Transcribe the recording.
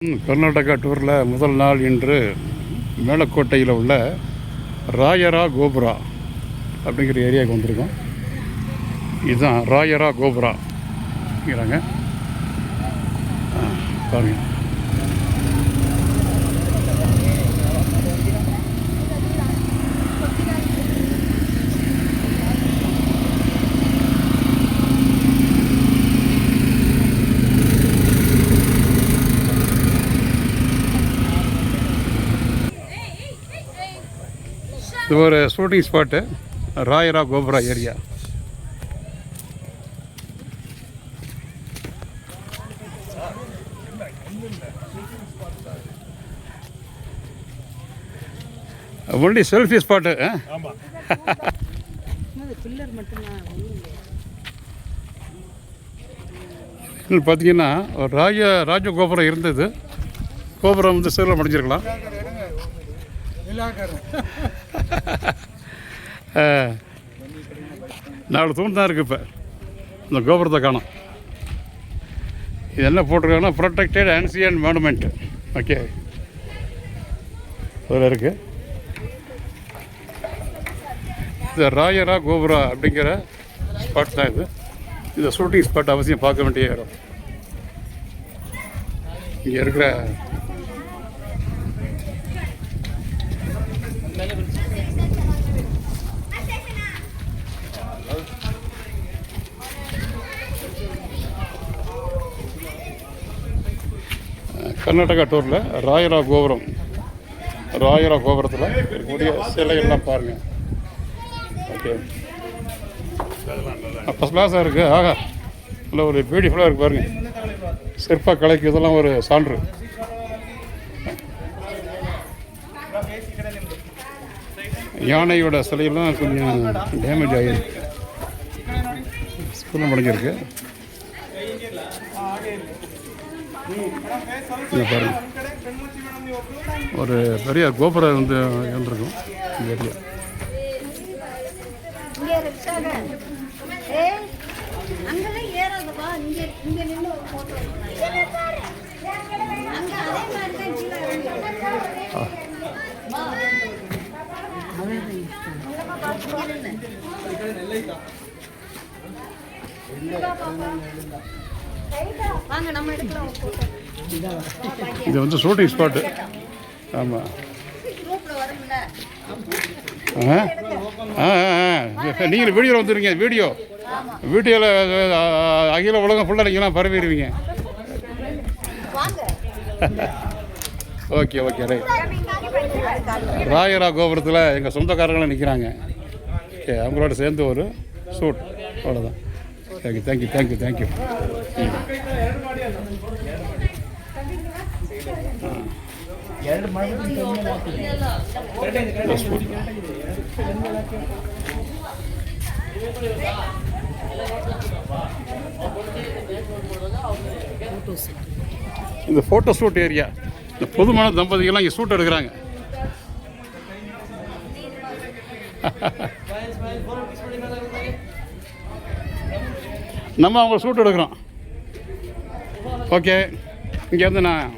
கர்நாடகா டூரில் முதல் நாள் இன்று மேலக்கோட்டையில் உள்ள ராயரா கோபுரா அப்படிங்கிற ஏரியாவுக்கு வந்திருக்கோம். இதுதான் ராயரா கோபுராங்கிறாங்க. பாருங்கள், இது ஒரு shooting spot, ராயரா கோபுரா area. Only selfie spot. பார்த்தீங்கன்னா ராஜ கோபுரம் இருந்தது. கோபுரம் வந்து சிறுவில் முடிஞ்சிருக்கலாம். நாலு தூண் தான் இருக்குது. இப்போ இந்த கோபுரத்தை காணும். இது என்ன போட்டிருக்காங்கன்னா ப்ரொடெக்டட் ஆன்சியன்ட் மானுமெண்ட். ஓகே, அதில் இருக்குது. இது ராயரா கோபுரா அப்படிங்கிற ஸ்பாட் தான் இது. இந்த ஷூட்டிங் ஸ்பாட் அவசியம் பார்க்க வேண்டிய இடம். இங்கே இருக்கிற கர்நாடகா டூரில் ராயரா கோபுரத்தில் இருக்கக்கூடிய சிலைகள்லாம் பாருங்கள். ஓகே, ஃபஸ்ட் கிளாஸாக இருக்குது. ஆகா, நல்ல ஒரு பியூட்டிஃபுல்லாக இருக்குது பாருங்கள். சிற்ப கலைக்கு இதெல்லாம் ஒரு சான்று. யானையோட சிலையெல்லாம் கொஞ்சம் டேமேஜ் ஆகிருக்கு, ஸ்கூலில் முடிஞ்சிருக்கு. பாருங்க, ஒரு பெரிய கோபுரம் வந்து இருந்திருக்கும் இந்த ஏரியா. இது வந்து ஷூட்டிங் ஸ்பாட்டு. ஆமாம், நீங்கள் வீடியோவில் வந்துடுவீங்க. வீடியோவில் அகில உலகம் ஃபுல்லாக நீங்களாம் பரவிடுவீங்க. Okay okay, right. ராயரா கோபுரத்தில் எங்கள் சொந்தக்காரங்களும் நிற்கிறாங்க. ஓகே, அவங்களோட சேர்ந்து ஒரு ஷூட், அவ்வளோதான். தேங்க்யூ. இந்த ஃபோட்டோ ஷூட் ஏரியா, இந்த பொதுமான தம்பதிகள்லாம் இங்கே ஷூட் எடுக்கிறாங்க. நம்ம அவங்க ஷூட் எடுக்கிறோம். ஓகே, இங்கே வந்து நான்